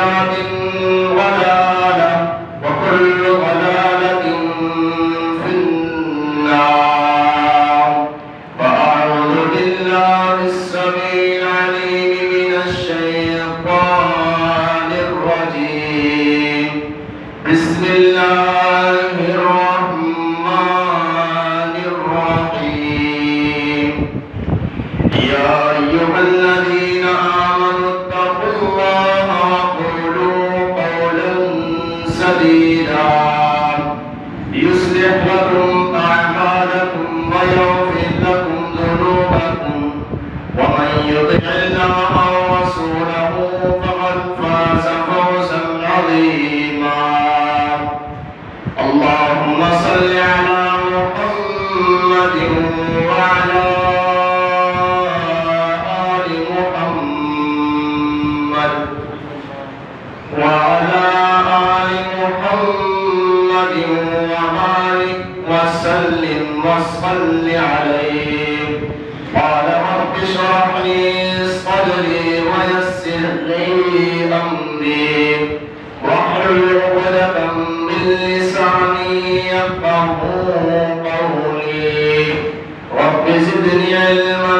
بدعة ضلالة وكل ضلالة في النار. فأعوذ بالله السميع العليم من الشيطان الرجيم. بسم الله الرحمن الرحيم. يا أيها الذين آمنوا اتقوا الله وقولوا قولا سديدا يصلح لكم أعمالكم ويغفر لكم ذنوبكم ومن يطع الله ورسوله فقد فاز فوزا عظيما. اللهم صل على محمد وعلى آل محمد وعلى آل محمد وبارك وسلم وصل عليه. قال رب اشرح لي صدري ويسر لي أمري واحلل عقدة من لساني يفقهوا قولي. رب زدني علما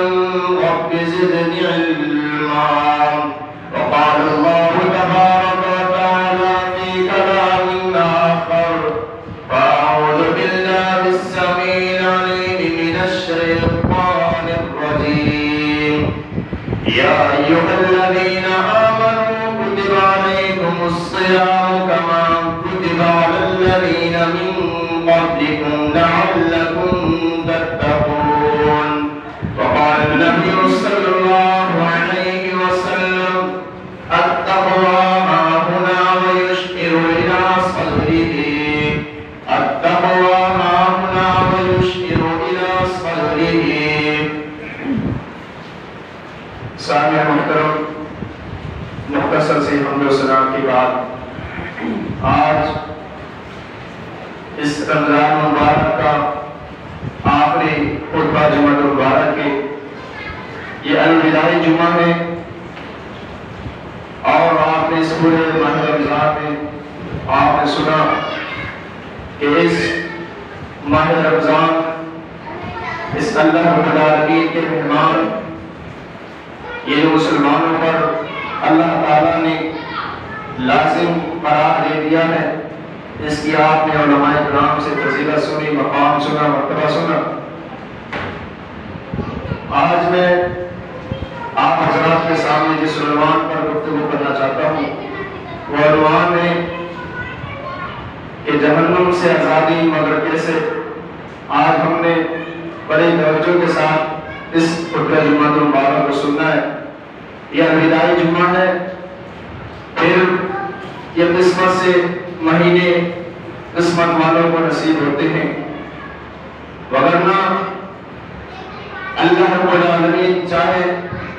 رب زدني علما. وقال الله تبارك وتعالى في كلام آخر. فأعوذ بالله السميع العليم من الشيطان الرجيم. يا أيها الذين آمنوا كتب عليكم الصيام كما كتب على الذين من قبلكم لعلكم تتقون. وقال النبي صلى الله عليه وسلم التقوى ها هنا ويشير إلى صدره. التقوى ها هنا ويشير إلى صدره. سامع محترم، مختصر سی حمد و ثنا کے بعد آج اس رمضان مبارک کا آخری خطبہ جمعہ مبارک کے یہ الوداعی جمعہ ہے، اور آپ نے اس پورے ماہ رمضان میں آپ نے سنا کہ اس ماہ رمضان اس اللہ رب العالمین کے مہمان یہ جو مسلمانوں پر اللہ تعالیٰ نے لازم قرار دے دیا ہے، اس کی آپ نے علماء کرام سے فضیلت سنی، مقام سنا، مرتبہ سنا۔ آج میں آپ حضرات کے سامنے جس عنوان پر گفتگو کرنا چاہتا ہوں وہ عنوان ہے کہ جہنم سے آزادی مگر کیسے۔ آج ہم نے بڑی توجہ کے ساتھ اس خطبہ جمعہ مبارک کو سننا ہے۔ یہ الوداعی جمعہ ہے، پھر یہ قسمت سے مہینے قسمت والوں کو نصیب ہوتے ہیں، وگرنہ اللہ رب العالمین چاہے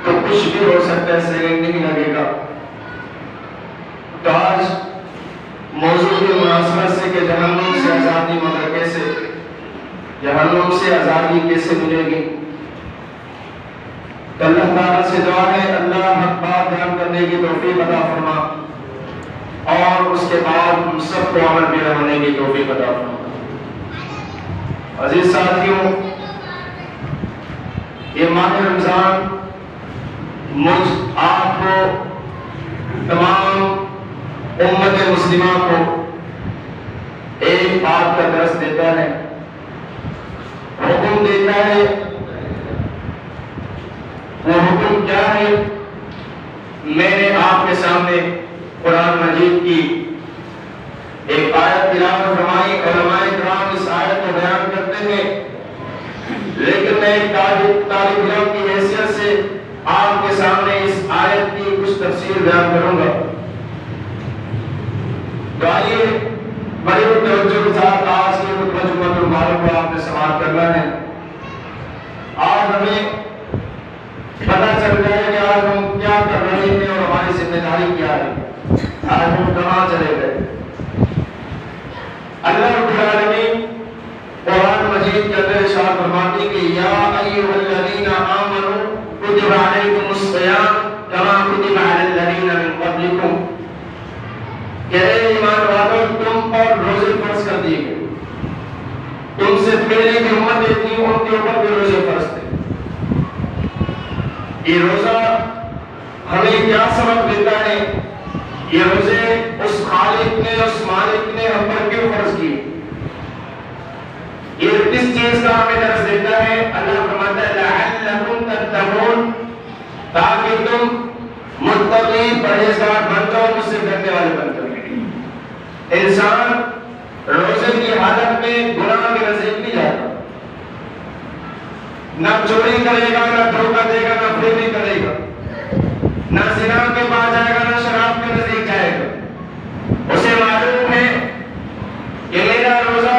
تو کچھ بھی ہو سکتا ہے، سیکنڈ نہیں لگے گا۔ تو آج موضوع کی مناسبت سے کہ جہنم سے آزادی مگر کیسے، جہنم سے آزادی کیسے ملے گی، تو اللہ تعالیٰ سے دعا ہے اللہ حق بات بیان کرنے کی توفیق عطا فرما، اور اس کے بعد ہم سب کو عمل پیرا ہونے کی توفیق عطا فرما۔ عزیز ساتھیوں، یہ ماہ رمضان مجھ آپ کو تمام امت مسلمہ کو ایک بات کا درس دیتا ہے، حکم دیتا ہے۔ وہ حکم کیا ہے؟ میں نے آپ کے سامنے قرآن مجید کی ایک آیت تلاوت فرمائی، علماء کرام اس آیت کو بیان کرتے ہیں، لیکن میں ایک طالب علم کی حیثیت سے آپ کے سامنے اس آیت کی کچھ تفسیر بیان کروں گا۔ تو آئیے بڑی توجہ کے ساتھ آج کے خطبہ جمعہ مبارک کو آپ نے سماعت کرنا ہے۔ آج ہمیں پتہ چل گیا ہے کہ آج ہم کیا کر رہے ہیں اور ہماری ذمہ داری کیا ہے، آج ہم کہاں چلے گئے۔ اللہ رب العالمین قرآن مجید کے اندر ارشاد فرماتے ہیں کہ یا ایھا الذین آمنوا کتب علیکم الصیام کما کتب علی الذین من قبلکم کے اوپر بھی روزے فرض تھے۔ یہ روزہ ہمیں کیا سبق دیتا ہے؟ یہ روزے اس خالق نے، اس مالک نے ہم پر کیوں فرض کیے؟ یہ کس چیز کا ہمیں درس دیتا ہے؟ اللہ فرماتا ہے لعلکم تتقون، تاکہ تم متقی پرہیزگار بن جاؤ، مجھ سے ڈرنے والے بن جاؤ۔ انسان روزے کی حالت میں گناہ کے نزدیک نہیں جاتا، نہ چوری کرے گا، نہ دھوکہ دے گا، نہ فریبی کرے گا، نہ زنا کے پاس جائے گا، نہ شراب کے نزدیک جائے گا۔ اسے معلوم ہے کہ میرا روزہ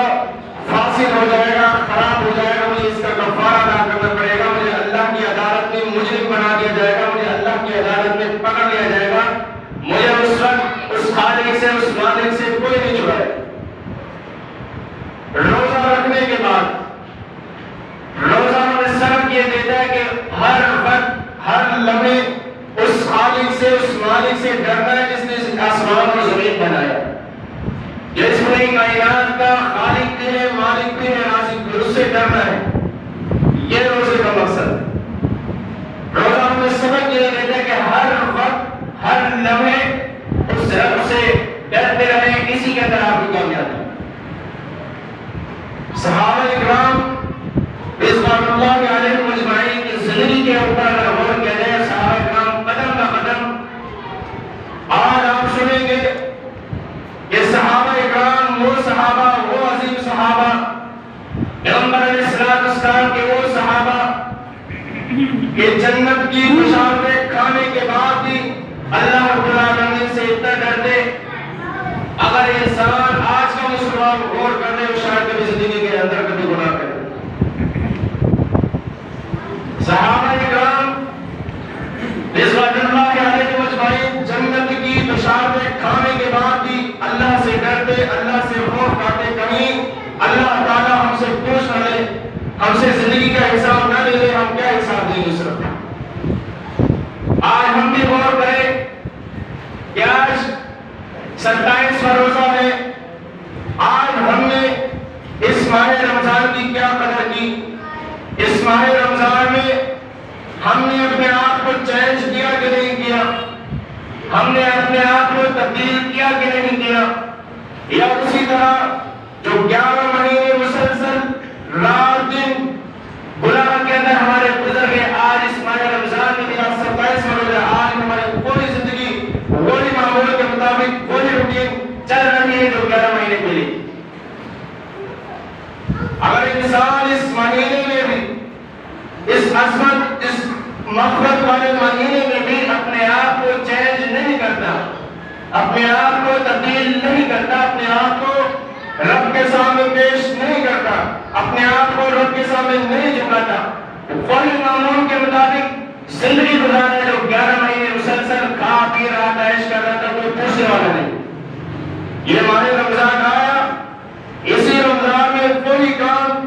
فاسد ہو جائے گا، خراب ہو جائے گا، مجھے اس کا کفارہ ادا کرنا پڑے گا، مجھے اللہ کی عدالت میں مجرم بنا دیا جائے گا، مجھے اللہ کی عدالت میں پکڑ لیا جائے گا، مجھے اس وقت اس خالق سے، اس مالک سے کوئی نہیں چھڑائے۔ روزہ رکھنے کے بعد روزہ ہمیں سبق یہ دیتا ہے کہ ہر وقت، ہر لمحے اس خالق سے، اس مالک سے ڈرنا ہے جس نے آسمان اور زمین بنایا، جس نے کائنات کا خالق بھی ہے، مالک بھی ہے، رازق بھی، اس سے ڈرنا ہے۔ یہ روزے کا مقصد ہے۔ روزہ ہمیں سبق یہ دیتا ہے کہ ہر وقت، ہر لمحے اس رب سے ڈرتے رہیں، اسی کے اندر آپ کی کامیابی۔ صحابہ اکرام رضوان اللہ علیہم اجمعین کی زندگی کے اوپر اگر غور کیا جائے، صحابہ اکرام قدم بہ قدم، آج آپ سنیں گے کہ صحابہ اکرام وہ صحابہ، وہ عظیم صحابہ، پیغمبر علیہ السلام کے وہ صحابہ کہ جنت کی بشارتیں کھانے کے بعد بھی اللہ رب العالمین سے اتنا ڈرتے۔ اگر انسان آج کا مسلمان غور کر لے، شاید کبھی زندگی کے اندر کبھی گناہ کرے۔ صحابہ اکرام رضوان اللہ علیہم اجمعین جنت کی بشارتیں کھانے کے بعد بھی اللہ سے ڈرتے، اللہ سے خوف کھاتے، کہیں اللہ تعالیٰ ہم سے پوچھ نہ لے، ہم سے زندگی کا حساب نہ لے، ہم کیا حساب دیں گے اس وقت۔ آج ہم بھی غور کریں کہ آج 27واں روزہ ہے، آج ہم نے اس ماہ رمضان کی کیا قدر کی؟ اس ماہ رمضان میں ہم نے اپنے آپ کو چینج کیا کہ نہیں کیا؟ ہم نے اپنے آپ کو تبدیل کیا کہ نہیں کیا؟ یا اسی طرح جو 11 مہینے مسلسل رات دن گناہ کے اندر ہمارے گزر گئے، آج اس ماہ رمضان میں بھی 27واں روزہ، آج ہماری پوری زندگی وہی معمول کے مطابق وہی روٹین چل رہی ہے جو 11 مہینے پہلے۔ اگر انسان اس مہینے میں بھی، اس عظمت، اس مغفرت والے مہینے میں بھی اپنے آپ کو چینج نہیں کرتا، اپنے آپ کو تبدیل نہیں کرتا، اپنے آپ کو رب کے سامنے پیش نہیں کرتا، اپنے آپ کو رب کے سامنے نہیں جھکاتا، وہی معمول کے مطابق زندگی گزارا جو 11 مہینے مسلسل کھا پی رہا، عیش کر رہا تھا، کوئی پوچھنے والا نہیں۔ یہ ماہ رمضان آیا، اسی رمضان میں کوئی کام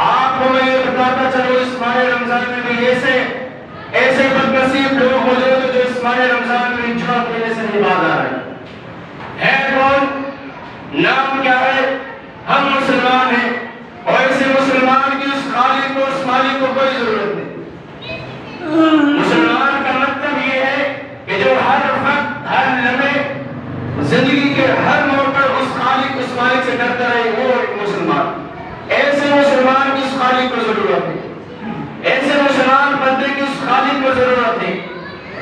آپ کو میں یہ بتاتا چلو، اس ماہ رمضان میں بھی ایسے بدنصیب لوگ موجود ہیں جو اس ماہ رمضان میں جمعہ پڑھنے سے نہیں باز آ رہے ہیں۔ کون؟ نام کیا ہے؟ ہم مسلمان ہیں، اور ایسے مسلمان کی اس خالق کو، اس مالک کو کوئی ضرورت نہیں۔ مسلمان کا مطلب یہ ہے کہ جو ہر وقت، ہر لمحے، زندگی کے ہر موڑ پر اس خالق، اس مالک سے ڈرتا رہے، وہ ایک مسلمان۔ ایسے مسلمان کی اس خالق کو ضرورت ہے، ایسے مسلمان بندے کی اس خالق کو ضرورت ہے۔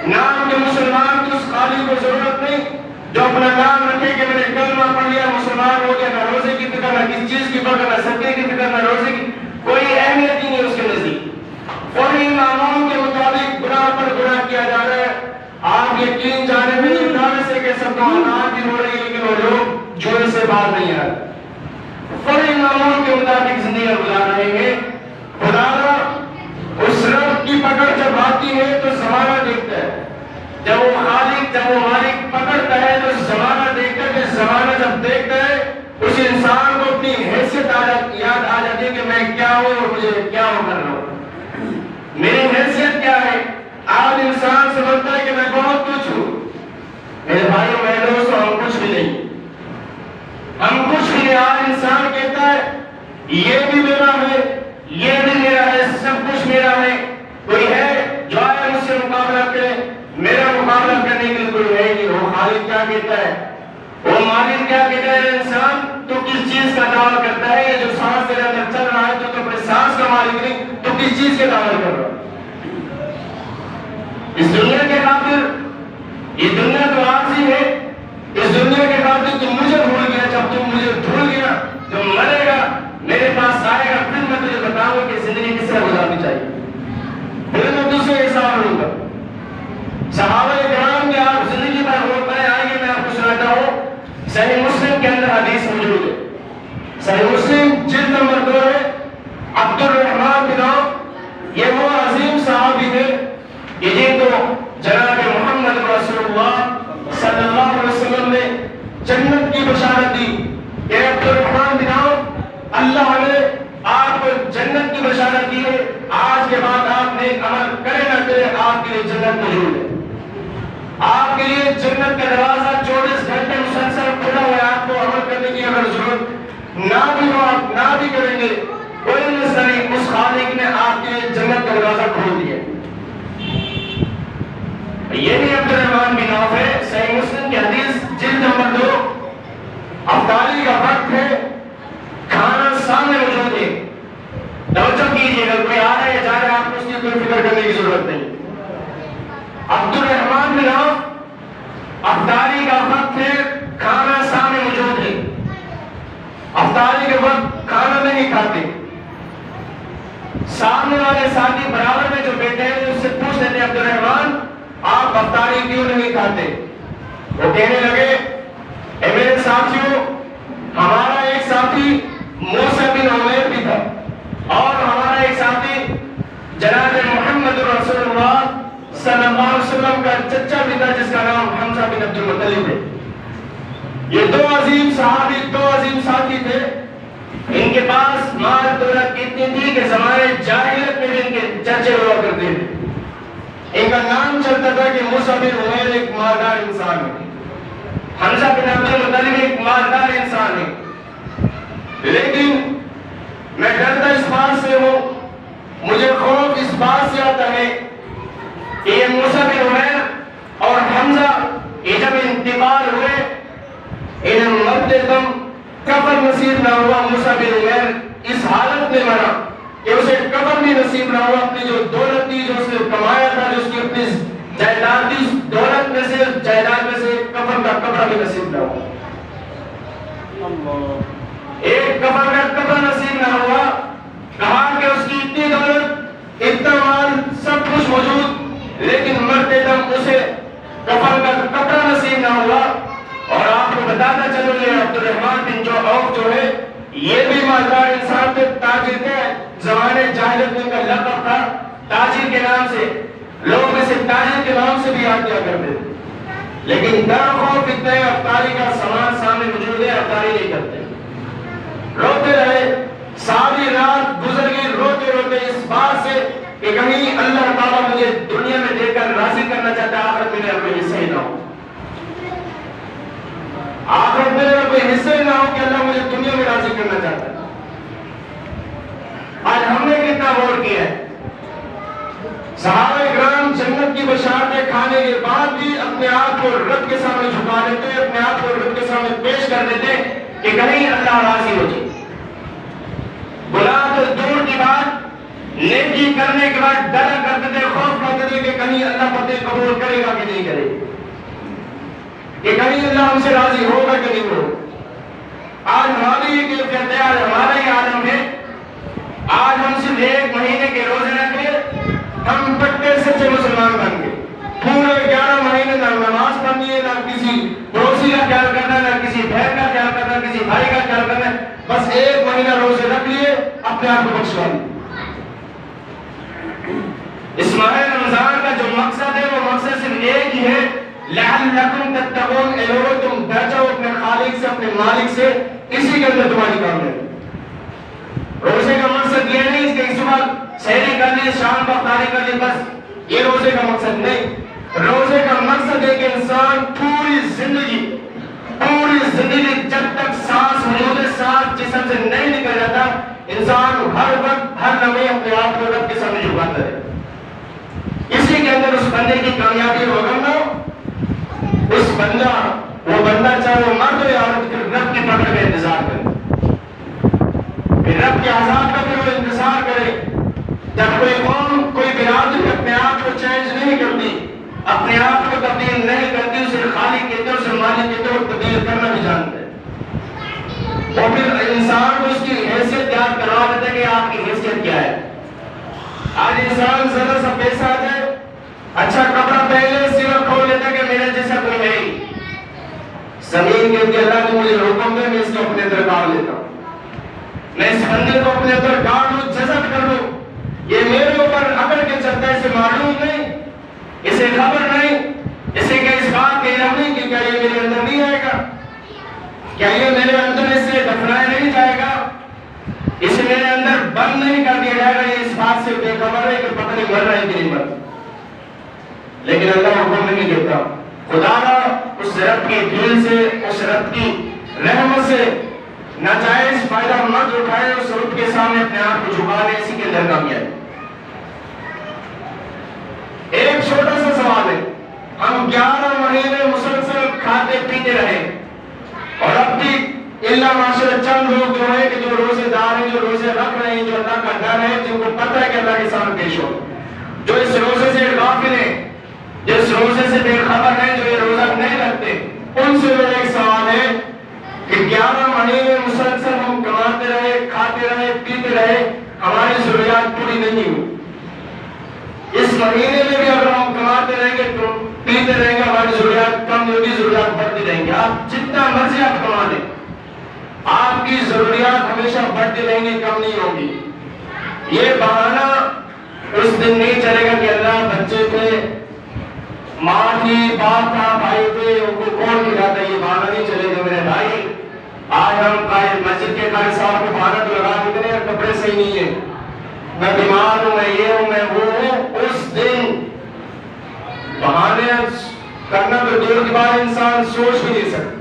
نام کے مسلمان کی اس خالق کو ضرورت نہیں جو اپنا نام رکھے کہ میں نے کلمہ پڑھ لیا مسلمان ہو گیا، نہ روزے کی فکر، نہ کسی چیز کی فکر، نہ صدقے کی فکر، نہ روزے کی کوئی اہمیت ہی نہیں اس کے نزدیک۔ فوری معمول کے مطابق گناہ پر گناہ کیا جا رہا ہے۔ آپ یقین جانے میں جو دعوے سے کہ سب معاملات بھی ہو رہی ہے، لیکن وہ لوگ جوڑے سے باہر نہیں آ رہے، فوری معمول کے مطابق زندگی گزار رہے ہیں۔ خدا اس رب کی پکڑ جب آتی ہے تو زمانہ دیکھتا ہے، جب وہ خالق، جب وہ مالک پکڑتا ہے تو زمانہ دیکھتا ہے، کہ زمانہ جب دیکھتا ہے اس انسان کو اپنی حیثیت یاد آ جاتی ہے کہ میں کیا ہوں اور مجھے کیا ہو کر رہا ہوں، میری حیثیت کیا ہے۔ آج انسان سمجھتا ہے کہ میں بہت کچھ ہوں۔ میرے بھائیوں، میرے دوستوں، ہم کچھ بھی نہیں، ہم کچھ بھی نہیں۔ آج انسان کہتا ہے یہ بھی میرا ہے، یہ بھی مالک کیا کہتا ہے؟ وہ مالک کیا کہتا ہے؟ انسان تو کس چیز کا دعویٰ کرتا ہے؟ یہ جو سانس تیرے اندر چل رہا ہے تو اپنے سانس کا مالک نہیں، تو کس چیز کے دعویٰ کر رہا ہے؟ اس دنیا کے خاطر، یہ دنیا تو عارضی ہے، اس دنیا کے خاطر تم مجھے بھول گیا، جب تم مجھے بھول گیا، جب مرے گا میرے پاس آئے گا، پھر میں تجھے بتاؤں گا کہ زندگی کس طرح گزارنی چاہیے، پھر میں تجھ سے حساب لوں گا۔ صحابہ کرام کی آپ زندگی پر غور کریں، آئیے میں آپ کو سناتا ہوں۔ صحیح مسلم کے اندر حدیث موجود ہے، صحیح مسلم جلد نمبر 2 ہے۔ عبد الرحمن بن عوف یہ وہ عظیم صحابی تھے کہ جن کو جناب محمد رسول اللہ صلی اللہ علیہ وسلم نے جنت کی بشارت دی کہ عبد الرحمن بن عوف اللہ نے آپ کو جنت کی بشارت دی ہے، آج کے بعد آپ نیک عمل کرے نہ کرے آپ کے لیے جنت موجود ہے، آپ کے لیے جنت کا دروازہ 24 گھنٹے مسلسل کھلا ہوا ہے۔ آپ کو عمل کرنے کی اگر ضرورت نہ بھی ہو، آپ نہ بھی کریں گے، کوئی مسئلہ نہیں، اس خالق نے آپ کے لیے جنت کا دروازہ کھول دیا۔ یہ بھی عبد الرحمن بن عوف ہے، صحیح مسلم کی حدیث جلد نمبر 2۔ افطاری کا وقت ہے، کھانا سامنے موجود ہے، توجہ کیجیے، اگر کوئی آ رہا ہے یا جا رہا ہے آپ کو اس کی کوئی فکر کرنے کی ضرورت نہیں۔ عبد الرحمن بن عوف افطاری کا وقت ہے، کھانا سامنے موجود ہے، افطاری کے وقت کھانا نہیں کھاتے، سامنے والے ساتھی برابر میں جو بیٹھے ہیں اس سے پوچھ لیتے ہیں عبد الرحمن آپ افطاری کیوں نہیں کھاتے؟ وہ کہنے لگے اے میرے ساتھیوں، ہمارا ایک ساتھی موسیٰ بن عمیر بھی تھا اور ہمارا ایک ساتھی جناب محمد رسول اللہ صلی اللہ علیہ وسلم کا چچا بھی تھا جس کا نام حمزہ بن عبد المطلب ہے۔ یہ دو عظیم صحابی، دو عظیم ساتھی تھے، ان کے پاس مال دولت اتنی تھی کہ زمانے جاہلیت میں بھی ان کے چرچے ہوا کرتے تھے، ان کا نام چلتا تھا کہ موسیٰ بن عمیر ایک مالدار انسان ہے، حمزہ بن عبد المطلب ایک مالدار انسان ہے، لیکن میں ڈرتا اس بات سے ہوں، مجھے خوف اس بات سے آتا ہے کہ یہ موسیٰ بن عمیر اور حمزہ یہ جب انتقال ہوئے، انہیں مرتے دم کفن نصیب نہ ہوا، موسیٰ بن عمیر اس حالت میں مرا کہ اسے کفن بھی نصیب نہ ہوا، اپنی جو دولت تھی جو اس نے کمایا تھا، جو اس کی اپنی جائیداد تھی، دولت میں سے جائیداد میں سے کفن کا کپڑا بھی نصیب نہ ہوا، ایک کفن کا کپڑا نصیب نہ ہوا۔ کہا کہ اس کی اتنی دولت، اتنا مال، سب کچھ موجود، لیکن مرتے دم اسے کفن کا کپڑا نصیب نہ ہوا۔ اور آپ کو بتاتا چلو یہ عبد الرحمن بن عوف جو ہے یہ بھی مالدار انسان تھے، تاجر تھے، زمانے جاہلیت میں ان کا لقب تھا تاجر کے نام سے، لوگ اسے تاجر کے نام سے بھی یاد کیا کرتے تھے، لیکن ڈر خوف اتنا ہے، افطاری کا سامان سامنے موجود ہے، افطاری نہیں کرتے، روتے رہے، ساری رات گزر گئی روتے روتے اس بات سے کہ کہیں اللہ تعالیٰ مجھے دنیا میں دے کر راضی کرنا چاہتا ہے، آخرت میرے کوئی حصہ ہی نہ ہو، آخرت میرے کوئی حصہ ہی نہ ہو کہ اللہ مجھے دنیا میں راضی کرنا چاہتا ہے۔ آج ہم نے کتنا غور کیا ہے، صحابہ کرام جنت کی بشارتیں کھانے کے بعد بھی اپنے آپ کو رب کے سامنے جھکا دیتے، اپنے آپ کو رب کے سامنے پیش کر دیتے کہ کہیں اللہ راضی ہو جائے۔ گناہ تو دور کی بات، نیکی کرنے کے بعد ڈر کرتے تھے، خوف کرتے تھے کہ کہیں اللہ فتح قبول کرے گا کہ نہیں کرے گا، کہ کہیں اللہ ہم سے راضی ہوگا کہ نہیں ہوگا۔ آج ہماری یہ کیفیت ہے، آج ہمارا یہ عالم ہے، آج ہم صرف 1 مہینے کے روزے رکھے، ہم پکے سچے مسلمان بن گئے، پورے 11 مہینے نہ نماز پڑھنی ہے، نہ کسی پڑوسی کا خیال کرنا، نہ کسی بہن کا خیال کرنا، کسی بھائی کا خیال کرنا، بس 1 مہینہ روزے رکھ لیے، اپنے آپ کو بخشوا لیے۔ اس ماہ رمضان کا جو مقصد ہے وہ مقصد صرف ایک ہی ہے، لعلکم تتقون، اے لوگو تم ڈر جاؤ اپنے خالق سے، اپنے مالک سے، اسی کے اندر تمہاری کامیابی۔ روزے کا مقصد یہ نہیں کہ صبح سحری کر لی، شام کو افطاری کر لی، بس یہ روزے کا مقصد نہیں۔ روزے کا مقصد ہے کہ انسان پوری زندگی جب تک سانس موجود سانس جسم سے نہیں نکل جاتا، انسان ہر وقت ہر لمحے اپنے آپ کو رب کے سامنے جھکاتا ہے، اسی کے اندر اس بندے کی کامیابی ہوگا۔ اس بندہ وہ بندہ چاہے وہ مرد ہو یا عورت پھر رب کی پکڑ کا انتظار کرے، پھر رب کے عذاب کا پھر وہ انتظار کرے۔ جب کوئی قوم کوئی برادری اپنے آپ کو چینج نہیں کرتی، اپنے آپ کو تبدیل نہیں کرتی، اسے خالق کہتے ہیں، اسے مالک کہتے ہیں، وہ تبدیل کرنا بھی جانتے ہیں۔ اور پھر انسان کو اس کی حیثیت یاد کروا دیتا ہے کہ آپ کی حیثیت کیا ہے۔ آج انسان ذرا سا پیسہ آ جائے، اچھا کپڑا پہن لے، سیوا کھول لیتا ہے کہ میرا جیسا کوئی ہے ہی۔ زمین کہتی ہے اللہ نے مجھے حکم دے، میں اس کو اپنے اندر گاڑ لیتا ہوں، میں اس بندے کو اپنے اندر گاڑ لوں، جذب کر لوں، یہ میرے اوپر اکڑ کے چلتا ہے، اسے معلوم نہیں، اسے خبر نہیں، اسے کہ اس بات کے علم نہیں کہ کیا یہ میرے اندر نہیں آئے گا، کیا یہ میرے اندر اسے دفنایا نہیں جائے گا، اسے میرے اندر بند نہیں کر دیا جائے گا، یہ اس بات سے بے خبر ہے کہ پتہ نہیں مر رہا ہے کہ نہیں مر۔ لیکن اللہ حکم نہیں دیتا، خدا را اس رب کی دل سے، اس رب کی رحمت سے ناجائز فائدہ مت اٹھائے، اس رب کے سامنے اپنے آپ کو جھکا لے، اسی کے اندر کامیابی ہے۔ ایک چھوٹا سا سوال ہے، ہم 11 مہینے مسلسل کھاتے پیتے رہے، اور اب بھی اللہ معاشرہ چند لوگ جو ہیں کہ جو روزے دار ہیں، جو روزے رکھ رہے ہیں، جو اللہ کا ڈر ہے، جن کو پتہ ہے کہ اللہ کے سامنے پیش ہو، جو اس روزے سے غافل ہیں، جس روزے سے بے خبر ہیں، جو یہ روزہ نہیں رکھتے، ان سے میرا ایک سوال ہے کہ 11 مہینے مسلسل ہم کماتے رہے، کھاتے رہے، پیتے رہے، ہماری ضروریات پوری نہیں ہوئی، اس مہینے میں بھی اگر ہم کماتے رہیں گے تو پیتے رہیں گے، ہماری ضروریات کم نہیں ہوگی، ضروریات بڑھتی رہیں گی۔ آپ جتنا مرضی آپ کما لیں، آپ کی ضروریات ہمیشہ بڑھتی رہیں گی، کم نہیں ہوگی۔ یہ بہانہ اس دن نہیں چلے گا کہ اللہ بچے تھے، ماں تھی، باپ تھا، بھائی تھے، ان کو کون کھلاتا، یہ بہانہ نہیں چلے گا میرے بھائی۔ آج ہم مسجد کے قاری صاحب کو بہانہ تو لگا دیتے ہیں، کپڑے صحیح نہیں ہیں، میں بیمار ہوں، میں یہ ہوں، میں وہ ہوں۔ اس دن بہانے کرنا تو دور کی بات، انسان سوچ بھی نہیں سکتا۔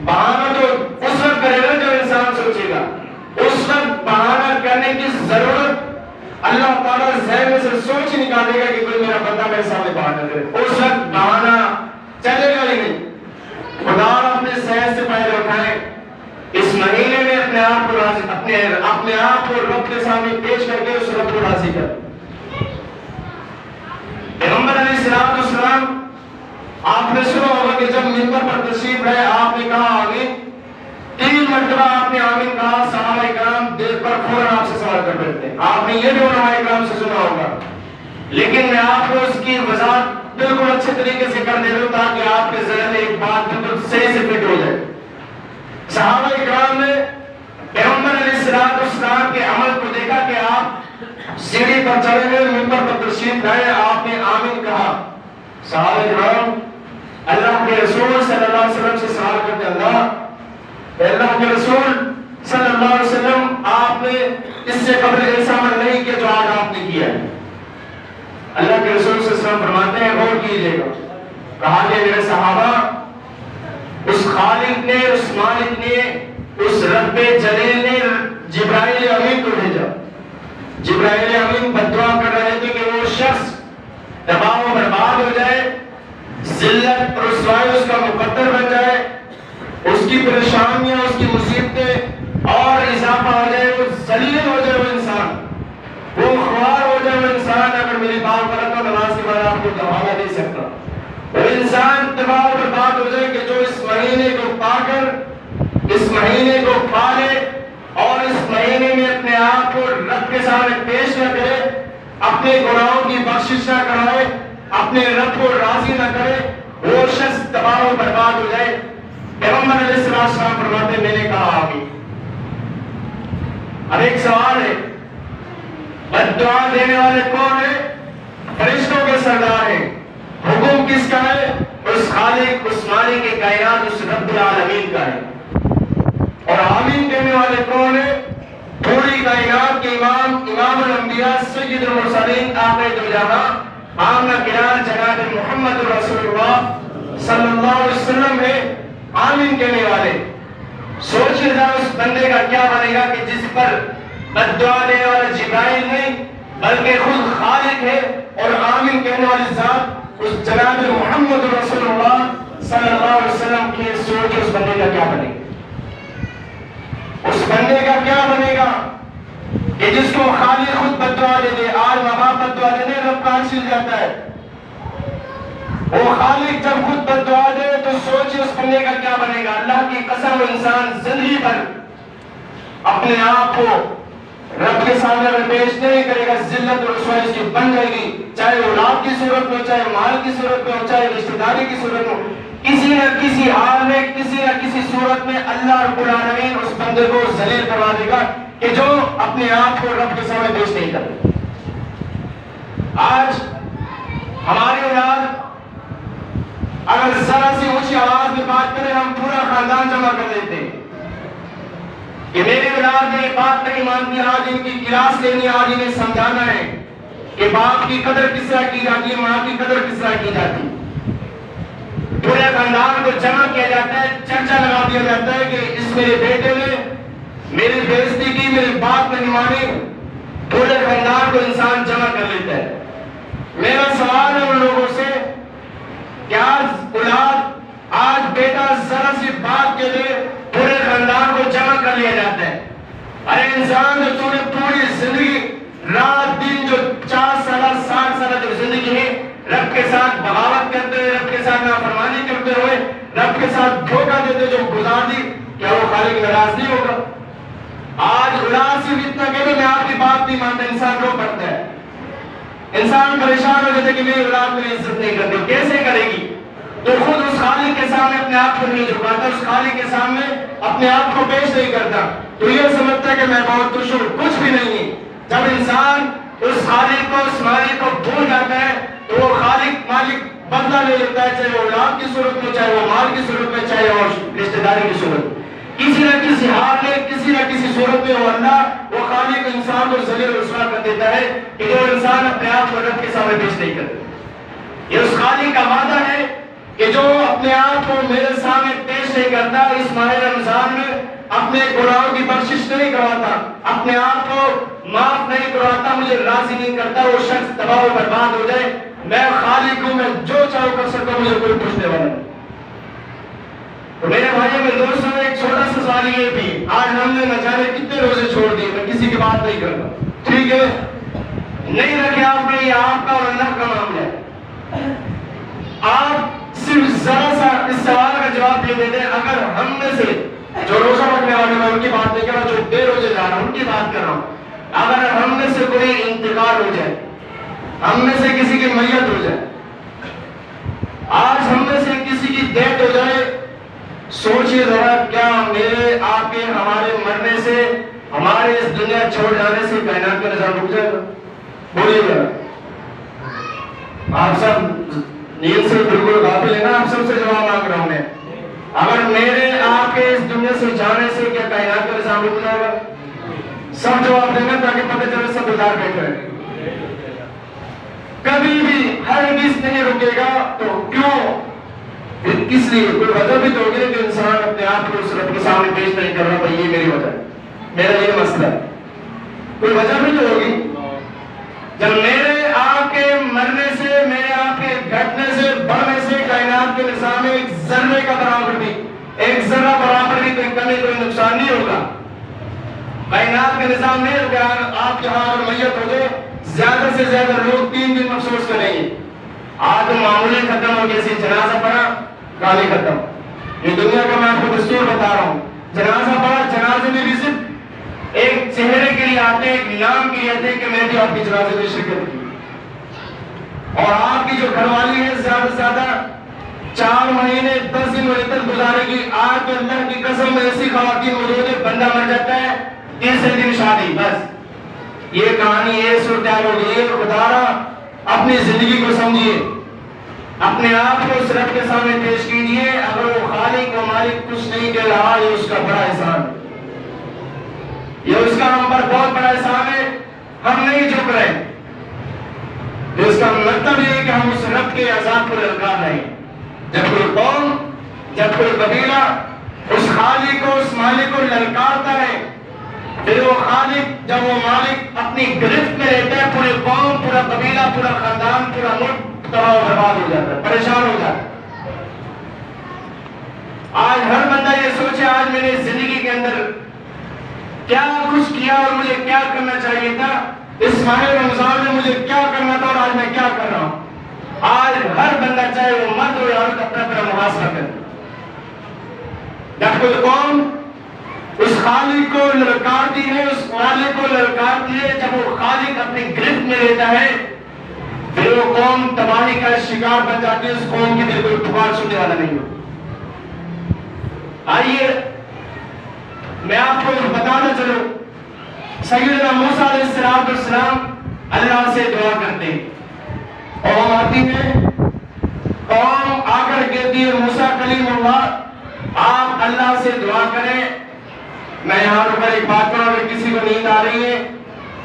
بہانہ تو اس وقت کرے گا جب انسان سوچے گا، اس وقت بہانہ کرنے کی ضرورت اللہ تعالیٰ ذہن میں سے سوچ ہی نکالے گا کہ کوئی میرا بندہ میرے سامنے بہانہ کرے، اس وقت بہانہ چلے گا ہی نہیں۔ خدا اپنے صحت سے پہلے اٹھائیں، اس مہینے میں اپنے آپ کو راضی، اپنے آپ کو رب کے سامنے پیش کر کے اس رب کو راضی کر۔ پیغمبر علیہ السلام آپ نے سنا ہوگا کہ جب منبر پر تشریف لائے آپ نے کہا آمین، 3 مرتبہ آپ نے آمین کہا، صحابہ کرام دل پر فوراً آپ سے سوال کر بیٹھتے ہیں۔ آپ نے یہ بھی علماء کرام سے سنا ہوگا، لیکن میں آپ کو اس کی وضاحت بالکل اچھے طریقے سے کر دے دوں تاکہ آپ کے ذہن میں ایک بات بالکل صحیح سے فٹ ہو جائے۔ صحابہ کرام نے پیغمبر علیہ السلام کے عمل کو دیکھا کہ آپ سیڑھی پر چڑھے ہوئے منبر پر تشریف لائے، آپ نے آمین کہا۔ صحابہ کرام اللہ کے رسول صلی اللہ علیہ وسلم سے سوال کرتے، اللہ کے رسول صلی اللہ علیہ وسلم آپ نے اس سے قبل ایسا عمل نہیں کیا جو آج آپ نے کیا ہے۔ اللہ کے رسول صلی اللہ علیہ وسلم فرماتے ہیں غور کیجئے گا، کہا کہ میرے صحابہ، اس خالق نے، اس مالک نے، اس رب جلیل نے جبرائیل امین کو بھیجا۔ جبرائیل امین بددعا کر رہے تھے کہ وہ شخص تباہ و برباد ہو جائے، ذلت اور رسوائی اس کا مقدر بن جائے، اس کی پریشانیاں، اس کی مصیبتیں اور اضافہ ہو جائے، وہ ذلیل ہو جائے، وہ انسان، وہ خوار ہو جائے، وہ انسان۔ اگر میری بات غلط ہو نماز کے بعد آپ کو حوالہ دے سکتا، وہ انسان تباہ و برباد ہو جائے کہ جو اس مہینے کو پا کر، اس مہینے کو پا لے اور اس مہینے میں اپنے آپ کو رب کے سامنے پیش نہ کرے، اپنے گناہوں کی بخشش نہ کرائے، اپنے رب کو راضی نہ کرے، وہ شخص تباہ و برباد ہو جائے۔ پیغمبر علیہ السلام فرماتے میں نے کہا آمین۔ اب ایک سوال ہے، بددعا دینے والے کون ہیں؟ فرشتوں کے سردار ہیں۔ حکم کس کا ہے؟ اس خالق، اس مالک کائنات، اس رب العالمین کا ہے۔ اور آمین کہنے والے کون ہیں؟ پوری کائنات کے امام، امام الانبیاء، سید المرسلین، آقا دو جہاں، آمنہ کنار جناب محمد رسول اللہ صلی اللہ علیہ وسلم ہے آمین کہنے والے۔ سوچئے ذرا اس بندے کا کیا بنے گا کہ جس پر بددعا دینے والا جبرائیل نہیں بلکہ خود خالق ہے اور آمین کہنے والی ذات اس جناب محمد رسول اللہ صلی اللہ علیہ وسلم کی سوچ اس بندے کا کیا بنے گا؟ اس بندے کا کیا بنے گا کہ جس کو خالق خود بددعا دے دے؟ آج ماں باپ بددعا دے دے، رب کہاں چھل جاتا ہے؟ وہ خالق جب خود بددعا دے تو سوچ اس بندے کا کیا بنے گا؟ اللہ کی قسم، انسان زندگی بھر اپنے آپ کو رب کے سامنے میں پیش نہیں کرے گا، ذلت اور رسوائی اس کی بن جائے گی، چاہے اولاد کی صورت میں، چاہے مال کی صورت میں، چاہے رشتہ داری کی صورت میں، کسی نہ کسی حال میں، کسی نہ کسی صورت میں اللہ رب العالمین اس بندے کو ذلیل کروا دے گا کہ جو اپنے آپ کو رب کے سامنے پیش نہیں کرے۔ آج ہماری اولاد اگر ذرا سی اونچی آواز میں بات کرے ہم پورا خاندان جمع کر لیتے ہیں کہ میری اولاد نے بات نہیں مانتی، آج ان کی کلاس لینی، آج انہیں سمجھانا ہے کہ باپ کی قدر کس طرح کی جاتی ہے، ماں کی قدر کس طرح کی جاتی ہے۔ پورے خاندان کو جمع کیا جاتا ہے، چرچا لگا دیا جاتا ہے کہ اس میرے بیٹے نے میری بےعزتی کی، میری بات نہیں مانی۔ پورے خاندان کو انسان جمع کر لیتا ہے۔ میرا سوال ہے ان لوگوں سے کہ آج اولاد، آج بیٹا ذرا سی بات کے لیے پورے خاندان کو جمع کر لیا جاتا ہے۔ ارے انسان جو تم نے پوری زندگی رات دن جو 50 سالہ 60 سالہ جو زندگی ہے رب کے ساتھ بغاوت کرتے ہوئے، رب کے ساتھ نافرمانی کرتے ہوئے، رب کے ساتھ دھوکہ دیتے جو گزار دی، کیا وہ خالق ناراض نہیں ہوگا؟ آج اولاد صرف اتنا کہ میں آپ کی بات نہیں مانتا، انسان رو پڑتا ہے، انسان پریشان ہو جاتا ہے کہ میری اولاد میری عزت نہیں کرتی، کیسے کرے گی؟ تو خود اس خالق کے سامنے اپنے آپ کو نہیں جھکاتا، اس خالق کے سامنے اپنے آپ کو پیش نہیں کرتا، تو یہ سمجھتا ہے کہ میں بہت خوش ہوں، کچھ بھی نہیں ہے۔ جب انسان اس خالق کو، اس مالک کو بھول جاتا ہے تو وہ خالق مالک بدلہ لے لیتا ہے، چاہے وہ اولاد کی صورت میں، چاہے وہ مال کی صورت میں، چاہے اور رشتہ داری کی صورت میں، کسی نہ کسی حال میں، کسی نہ کسی صورت میں وہ اللہ، وہ خالق انسان کو ذلیل و رسوا کر دیتا ہے کہ جو انسان اپنے آپ کو رب کے سامنے پیش نہیں کرتا۔ یہ اس خالق کا وعدہ ہے کہ جو اپنے آپ کو میرے سامنے پیش نہیں کرتا، اس ماہ رمضان میں اپنے گناہوں کی بخشش نہیں کرواتا، اپنے آپ کو معاف نہیں کرواتا، مجھے راضی نہیں کرتا، وہ شخص تباہ و برباد ہو جائے۔ میں خالق ہوں، میں جو چاہوں کر سکتا ہوں، مجھے کوئی پوچھنے والا نہیں۔ تو میرے بھائیوں میں دوستوں میں ایک چھوٹا سا سوال یہ بھی، آج ہم نے نہ جانے کتنے روزے چھوڑ دیے، میں کسی کی بات نہیں کرتا، ٹھیک ہے، نہیں رکھے آپ نے، یہ آپ کا اور اللہ کا معاملہ ہے۔ آپ صرف ذرا سا اس سوال کا جواب یہ دیتے ہیں، اگر ہم میں سے جو روزہ رکھنے والے میں ان کی بات نہیں کر رہا، جو بے روزے جا رہا ہوں ان کی بات کر رہا ہوں، اگر ہم میں سے کوئی انتقال ہو جائے، ہم میں سے کسی کی میت ہو جائے، آج ہم میں سے کسی کی ڈیتھ ہو جائے، سوچئے ذرا کیا میرے آپ کے ہمارے مرنے سے، ہمارے اس دنیا چھوڑ جانے سے کائنات کا نظام رک جائے گا؟ بولیے ذرا، آپ سب نیت سے بالکل غافل ہے نا، آپ سب سے جواب مانگ رہا ہوں میں، اگر میرے آپ کے اس دنیا سے جانے سے کیا کائنات کا نظام رک جائے گا؟ سب جواب دیں گے تاکہ پتہ چلے سب بیدار بیٹھ رہے ہیں۔ کبھی بھی ہرگز نہیں رکے گا، تو کیوں؟ کس لیے؟ کوئی وجہ بھی تو ہوگی کہ انسان اپنے آپ کو اس رب کے سامنے پیش نہیں کر رہا، بھائی یہ میری وجہ ہے، میرا یہ مسئلہ ہے، کوئی وجہ بھی تو ہوگی۔ جب میرے آپ کے مرنے سے، میرے آپ کے گھٹنے سے، بڑھنے سے کائنات کے نظام میں ایک ذرے کا برابر بھی، ایک ذرہ برابر بھی کوئی کمی، کوئی نقصان نہیں ہوگا، کائنات کے نظام میں اگر آپ یہاں اگر میت ہو جائے، زیادہ سے زیادہ لوگ 3 دن افسوس کریں گے۔ آج معمولی ختم ہو گئی، جنازہ پڑھا کہانی ختم، یہ دنیا کا میں آپ کو دستور بتا رہا ہوں، جنازہ پڑھا، جنازے میں بھی صرف ایک چہرے کے لیے آتے ہیں، ایک نام کے لیے آتے ہیں کہ میں بھی آپ کی جنازے میں شرکت کی، اور آپ کی جو گھر والی ہے زیادہ سے زیادہ 4 مہینے 10 دن تک گزارے گی۔ آج تو اللہ کی قسم ایسی خواتین موجود ہے، بندہ مر جاتا ہے 3 دن شادی، بس یہ کہانی، یہ صورتحال ہو گئی ہے۔ خدا را اپنی زندگی کو سمجھیے، اپنے آپ کو اس رب کے سامنے پیش کیجئے، اگر وہ خالق و مالک کچھ نہیں دے رہا، یہ اس کا بڑا احسان، یہ اس کا ہم پر بہت بڑا احسان ہے، ہم نہیں جھک رہے، اس کا مطلب یہ ہے کہ ہم اس رب کے عذاب کو للکار رہے ہیں۔ جب کوئی قوم، جب کوئی قبیلہ اس خالق کو، اس مالک کو للکارتا ہے، پھر وہ خالق جب وہ مالک اپنی گرفت میں رہتا ہے، پورے قوم، پورا قبیلہ، پورا خاندان، پورا ملک تباہ و برباد ہو جاتا ہے، پریشان ہو جاتا ہے۔ آج ہر بندہ یہ سوچے آج میں نے زندگی کے اندر کیا کچھ کیا اور مجھے کیا کرنا چاہیے تھا، اس ماہ رمضان میں مجھے کیا کرنا تھا اور آج میں کیا کر رہا ہوں۔ آج ہر بندہ چاہے وہ مرد ہو یا عورت اپنا اپنا محاسبہ کرے۔ جب کوئی قوم اس خالق کو للکارتی ہے، اس مالک کو للکارتی ہے، جب وہ خالق اپنی گرفت میں لیتا ہے، پھر وہ قوم تباہی کا شکار بن جاتی ہے، اس قوم کی دل کوئی پکار سننے والا نہیں ہو۔ آئیے میں آپ کو بتانا چلوں، سیدنا موسیٰ علیہ السلام اللہ سے دعا کرتے ہیں، قوم آتی ہے، قوم آ کر کہتی ہے موسیٰ کلیم اللہ آپ اللہ سے دعا کریں۔ میں یہاں پر ایک بات کروں، اگر کسی کو نیند آ رہی ہے،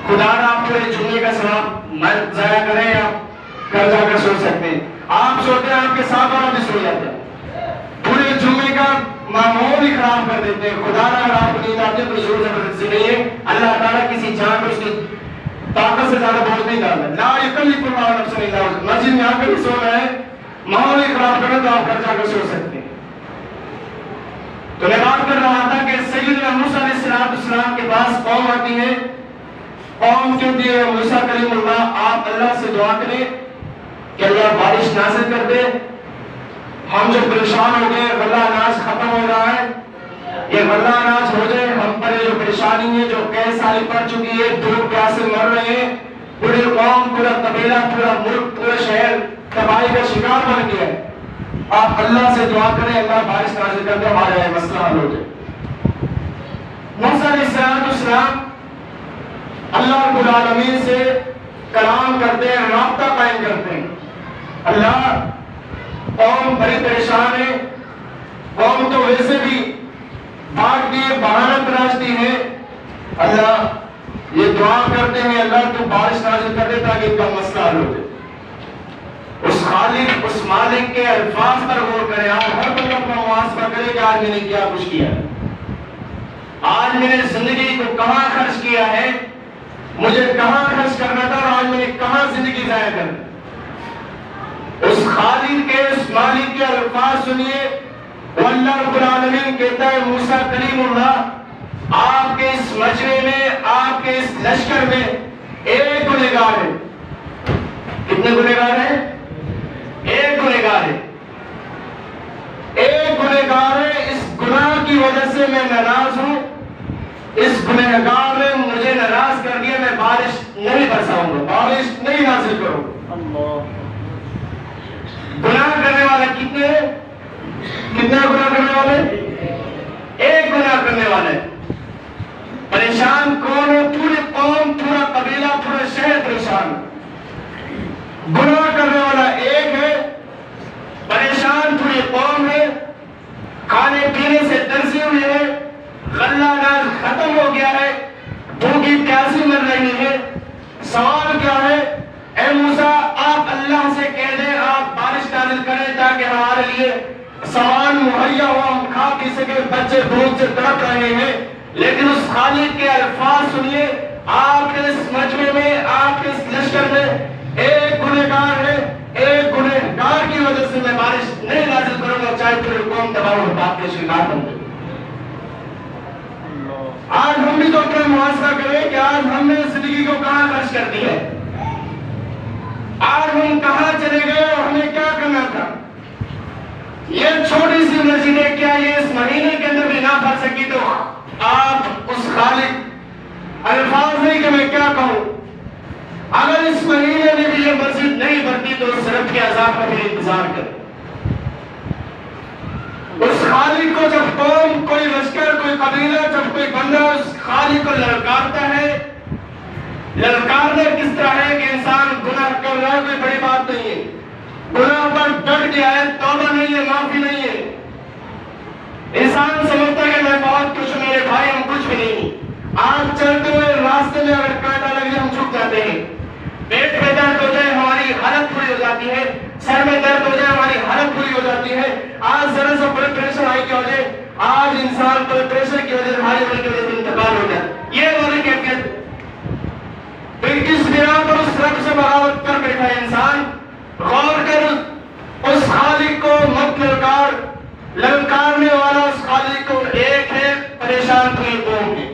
خدا نہ آپ پورے جمعے کا ثواب مت ضائع کریں، آپ گھر جا کر سو سکتے ہیں۔ آپ سوتے ہیں، آپ کے ساتھ اور بھی سو جاتے ہیں، پورے جمعے کا معمول ہی خراب کر دیتے ہیں۔ خدا نہ اگر آپ کو نیند آتی ہے تو زور زبردستی نہیں ہے، اللہ تعالیٰ کسی جان کو اس کی طاقت سے زیادہ بوجھ نہیں ڈالتا۔ لا یکلف اللہ نفسا الا وسعہا، مسجد میں آ کر ہی سونا ہے، ماحول ہی خراب کرنا تو آپ گھر جا کر سو سکتے ہیں۔ تو میں بات کر رہا تھا کہ سیدنا موسیٰ علیہ السلام کے پاس قوم آتی ہے، قوم کہتی ہے موسیٰ کلیم اللہ آپ اللہ سے دعا کریں کہ اللہ بارش نازل کر دے، ہم جو پریشان ہو گئے، غلہ اناج ختم ہو رہا ہے، یہ غلہ اناج ہو جائے، ہم پر جو پریشانی ہے، جو کئی سال پڑ چکی ہے، دھوپ پیاس سے مر رہے ہیں، پوری قوم، پورا قبیلہ، پورا ملک، پورا شہر تباہی کا شکار بن گیا ہے، آپ اللہ سے دعا کریں اللہ بارش نازل کر دے، ہمارا یہ مسئلہ حل ہو جائے۔ موسیٰ علیہ السلام اللہ رب العالمین سے کلام کرتے ہیں، رابطہ قائم کرتے ہیں۔ اللہ قوم بڑی پریشان ہے، قوم تو ویسے بھی بھاگتی ہے، بہانہ تراشتی ہے، اللہ یہ دعا کرتے ہیں اللہ تو بارش نازل کر دے تاکہ ان کا مسئلہ حل ہو جائے۔ اس خالق، اس مالک کے الفاظ پر غور کریں، آج ہر بندہ اپنا محاسبہ کرے کہ آج میں نے کیا کچھ کیا، آج میں نے زندگی کو کہاں خرچ کیا ہے، مجھے کہاں خرچ کرنا تھا اور آج میں نے کہاں زندگی ضائع کر دی۔ اس خالق کے، اس مالک کے الفاظ سنیے، اللہ رب العالمین کہتا ہے موسیٰ کلیم اللہ آپ کے اس مجمع میں، آپ کے اس لشکر میں ایک گنہگار ہے۔ کتنے گنہگار ہیں؟ ایک گنہگار ہے، ایک گنہگار ہے، اس گناہ کی وجہ سے میں ناراض ہوں، اس گنہگار نے مجھے ناراض کر دیا، میں بارش نہیں برساؤں گا، بارش نہیں نازل کروں گا۔ گناہ کرنے والا کتنے ہیں؟ کتنا گناہ کرنے والے؟ ایک گناہ کرنے والے۔ پریشان کون ہے؟ پوری قوم، پورا قبیلہ، پورا شہر پریشان۔ گناہ کرنے والا ایک ہے، پریشان پوری قوم ہے، کھانے پینے سے ترسی ہوئی ہے، غلہ اناج ختم ہو گیا ہے، بھوکی پیاسی مر رہی ہے۔ سوال کیا ہے؟ اے موسیٰ آپ اللہ سے کہہ دیں آپ بارش نازل کریں تاکہ ہمارے لیے سامان مہیا ہو، ہم کھا پی سکے، بچے بھوک سے تڑپ رہے ہیں۔ لیکن اس خالق کے الفاظ سنیے، آپ کے اس مجمع میں، آپ کے اس لشکر میں ایک گنہگار ہے، ایک گنہگار کی وجہ سے میں بارش نہیں نازل کروں گا، چاہے پوری قوم تباہ و برباد کے شکار بن جائے۔ آج ہم بھی تو اپنا محاسبہ کریں کہ آج ہم نے زندگی کو کہاں خرچ کر دی ہے، آج ہم کہاں چلے گئے اور ہمیں کیا کرنا تھا۔ یہ چھوٹی سی مسجدیں کیا یہ اس مہینے کے اندر بھی نہ بھر سکی تو آپ اس خالق، الفاظ نہیں کہ میں کیا کہوں، اگر اس مہینے میں بھی یہ مسجد نہیں بھرتی تو اس رب کے عذاب کا بھی انتظار کریں۔ اس خالق کو جب قوم، کوئی لشکر، کوئی قبیلہ، جب کوئی بندہ اس خالق کو للکارتا ہے، للکارنا کس طرح ہے کہ انسان گناہ کر رہا ہے، کوئی بڑی بات نہیں ہے، گناہ پر ڈٹ گیا ہے، توبہ نہیں ہے، معافی نہیں ہے، انسان سمجھتا ہے کہ میں بہت کچھ ہوں، میرے بھائی ہم کچھ بھی نہیں۔ آج چلتے ہوئے راستے میں اگر کانٹا لگ جائے ہم جھک جاتے ہیں، پیٹ میں درد ہو جائے ہماری حالت بری ہو جاتی ہے، سر میں درد ہو جائے ہماری حالت بری ہو جاتی ہے، آج ذرا سا بلڈ پریشر ہائی کی وجہ، آج انسان بلڈ پریشر کی وجہ سے ہائی ہونے کی وجہ سے انتقال ہو جائے۔ یہ بغاوت کر بیٹھا انسان، غور کر، اس خالق کو مت للکار، للکارنے والا اس خالق کو ایک ہے، پریشان پوری قوم کی۔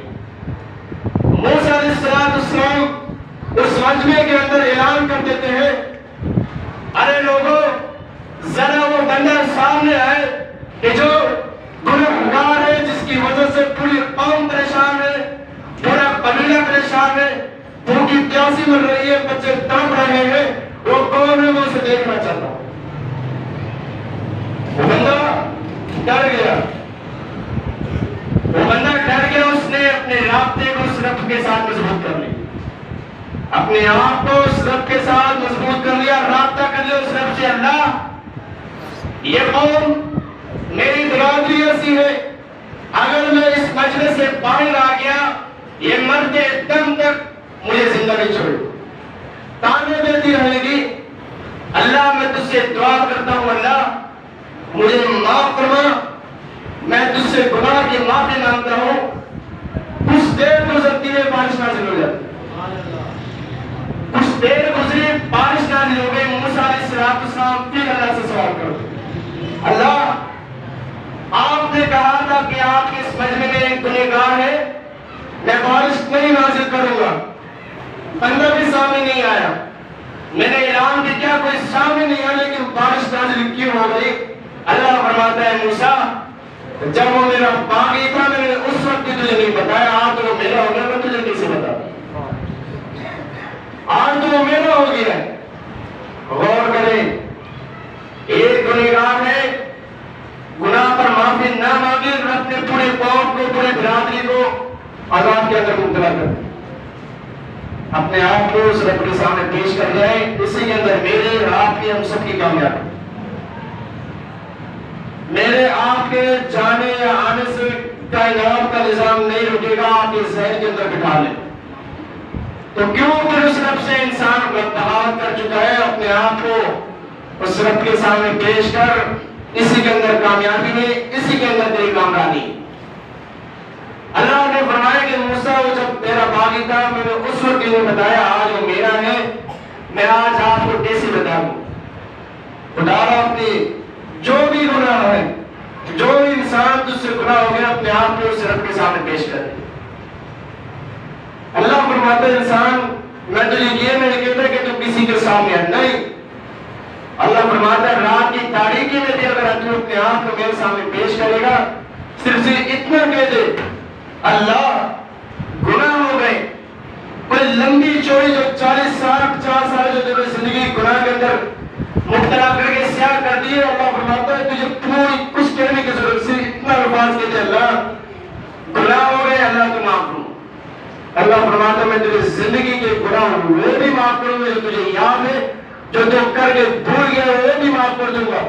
موسیٰ علیہ السلام اس مجمع کے اندر اعلان کر دیتے ہیں، ارے لوگوں ذرا وہ بندہ سامنے آئے کہ جو گنہگار ہے، جس کی وجہ سے پوری قوم پریشان ہے، پورا قبیلہ پریشان ہے، بھوکی پیاسی مر رہی ہے، بچے تڑپ رہے ہیں، وہ کون ہے؟ وہ اسے دیکھنا چاہتا ہوں۔ وہ بندہ ڈر گیا، اس نے اپنے رابطے کو اس رب کے ساتھ مضبوط کر لیا، اپنے آپ کو اس رب کے ساتھ مضبوط کر لیا، رابطہ کر لیا اس رب سے، اللہ یہ قوم میری برادری ایسی ہے، اگر میں اس مجلس سے باہر آ گیا یہ مرتے دم تک مجھے زندہ نہیں چھوڑے، تانے دیتی رہے گی، اللہ میں تجھ سے دعا کرتا ہوں، اللہ مجھے معاف فرما، میں تجھ سے گناہ کی معافی مانگتا ہوں۔ کچھ دیر گزرتی ہے، بارش نازل ہو جاتی، کچھ دیر گزری، بارش نازل ہو گئی، موسیٰ علیہ السلام پھر اللہ سے سوال کرو، اللہ آپ نے کہا تھا کہ آپ کے اس مجمع میں ایک گنہگار ہے، میں بارش نہیں نازل کروں گا، بندہ بھی سامنے نہیں آیا، میں نے اعلان بھی کیا کوئی سامنے نہیں آیا، لیکن بارش نازل کیوں ہو گئی؟ اللہ فرماتا ہے موسیٰ جب وہ میرا باغی تھا میں نے اس وقت بھی تجھے نہیں بتایا، آج تو وہ میرا ہو گیا، میں تجھے کیسے بتاتا، آج تو وہ میرا ہو گیا ہے۔ غور کریں، ایک گنہگار ہے، گناہ پر معافی نہ مانگی، رب نے پورے قوم کو، پورے برادری کو عذاب کے اندر مبتلا کر دیا۔ اپنے آپ کو اس رب کے سامنے پیش کر جائیں، اسی کے اندر میرے آپ کی، ہم سب کی کامیابی، میرے آپ کے جانے یا آنے سے کائنات کا نظام نہیں رکے گا، آپ کے ذہن کے اندر بٹھا لیں۔ تو کیوں پھر اس رب سے انسان بغاوت کر چکا ہے، اپنے آپ کو اس رب کے سامنے پیش کر، اسی کے اندر کامیابی ہے، اسی کے اندر تیری کامرانی۔ اللہ نے فرمایا کہ موسیٰ وہ جب میرا باغی تھا میں نے اس وقت انہیں بتایا، آج وہ میرا ہے، میں آج آپ کو کیسے بتاؤں؟ خدا اپنی جو بھی گناہ ہے، جو بھی انسان تجھ سے گناہ ہو گیا، اپنے آپ کو اس رب کے سامنے پیش کر دے۔ اللہ فرماتا ہے انسان میں تجھے یہ نہیں کہتا کہ تو کسی کے سامنے ہے، نہیں، اللہ فرماتا ہے رات کی تاریکی میں بھی اگر تو اپنے آپ کو میرے سامنے پیش کرے گا، صرف اتنا کہہ دے اللہ گناہ ہو گئے، کوئی لمبی چوڑی جو 40 سال 50 سال جو تیری زندگی گناہ کے اندر مبتلا کر کے سیاہ کر دی ہے، اللہ فرماتا ہے تجھے کوئی کچھ کہنے کی ضرورت سے اتنا الفاظ کہتے اللہ گناہ ہو گئے، اللہ تو معاف کروں۔ اللہ فرماتا ہے میں تیری زندگی کے گناہ وہ بھی معاف کروں گا جو تجھے یاد ہے، جو تو کر کے بھول گیا وہ بھی معاف کر دوں گا،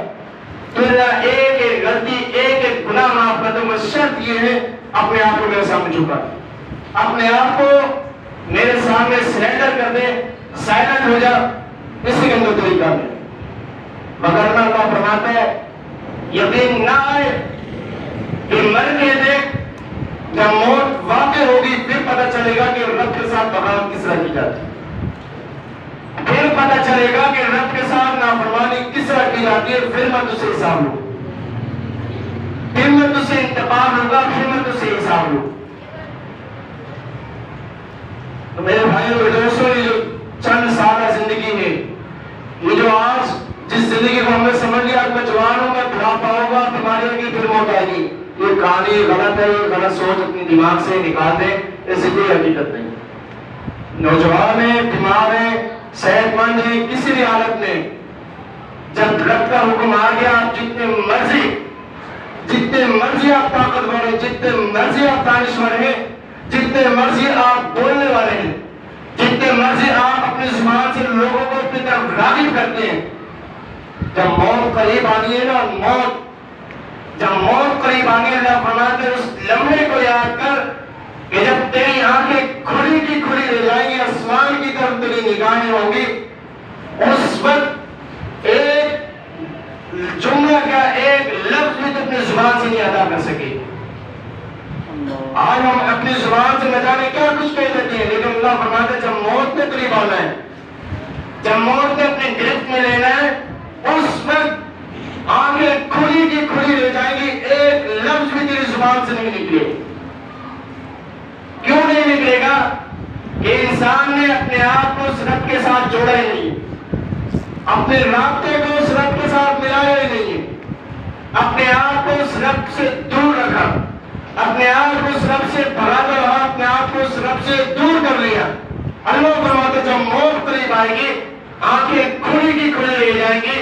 تیرا ایک ایک غلطی ایک ایک گناہ معاف کر دوں گا۔ شرط یہ ہے اپنے آپ کو میرے سامنے جھکا، اپنے آپ کو میرے سامنے سرنڈر کر دے، سائلنٹ ہو جا، اسی کے اندر طریقہ ہے۔ وگرنہ اللہ فرماتا ہے یقین نہ آئے کہ مر کے دیکھ، جب موت واقع ہوگی پھر پتہ چلے گا کہ رب کے ساتھ بغاوت کس طرح کی جاتی ہے، پھر پتہ چلے گا کہ رب کے ساتھ نافرمانی کس طرح کی جاتی ہے، پھر میں تجھ سے حساب لوں، پھر میں تجھ سے انتقام لوں گا، پھر میں تجھ سے حساب لوں۔ تو میرے بھائیوں اور دوستوں، یہ جو چند سالہ زندگی ہے، یہ جو آج جس زندگی کو ہم نے سمجھ لیا میں جوان ہوں، میں بڑھاپا ہوگا، بیماری ہوگی، پھر موت آئے گی، یہ کہانی غلط ہے، یہ غلط سوچ اپنی دماغ سے نکال دیں، ایسی کوئی حقیقت نہیں۔ نوجوان ہیں، بیمار ہیں، صحت مند ہیں، کسی بھی حالت میں جب رب کا حکم آ گیا، آپ جتنے مرضی آپ طاقتور ہیں، جتنے مرضی آپ دانشور ہیں، جتنے مرضی آپ بولنے والے ہیں، جتنے مرضی آپ اپنی زبان سے لوگوں کو اپنی طرف راغب کرتے ہیں، جب موت قریب آنی ہے نا، جب موت قریب آنی ہے، اللہ فرماتے ہیں اس لمحے کو یاد کر کہ جب تیری آنکھیں کھلی کی کھلی رہ جائیں گی، آسمان کی طرف تیری نگاہیں ہوں گی، اس وقت ایک جملہ کا ایک لفظ بھی تو اپنی زبان سے نہیں ادا کر سکے۔ آج ہم اپنی زبان سے نہ جانے کیا کچھ کہہ دیتے ہیں، لیکن اللہ فرماتے ہیں جب موت میں قریب آنا ہے، جب موت نے اپنے گرفت میں لینا ہے اس وقت آنکھیں کھلی کی کھلی رہ جائیں گی، ایک لفظ بھی تیری زبان سے نہیں نکلے۔ کیوں نہیں نکلے گا؟ کہ انسان نے اپنے آپ کو اس رب کے ساتھ جوڑا ہی نہیں، اپنے رابطے کو اس رب کے ساتھ ملایا ہی نہیں، اپنے آپ کو اس رب سے دور رکھا، اپنے آپ کو اس رب سے بھگاتا رہا، اپنے آپ کو اس رب سے دور کر لیا۔ اللہ فرماتے جب موت قریب آئے گی آنکھیں کھلی کی کھلی رہ جائیں گی،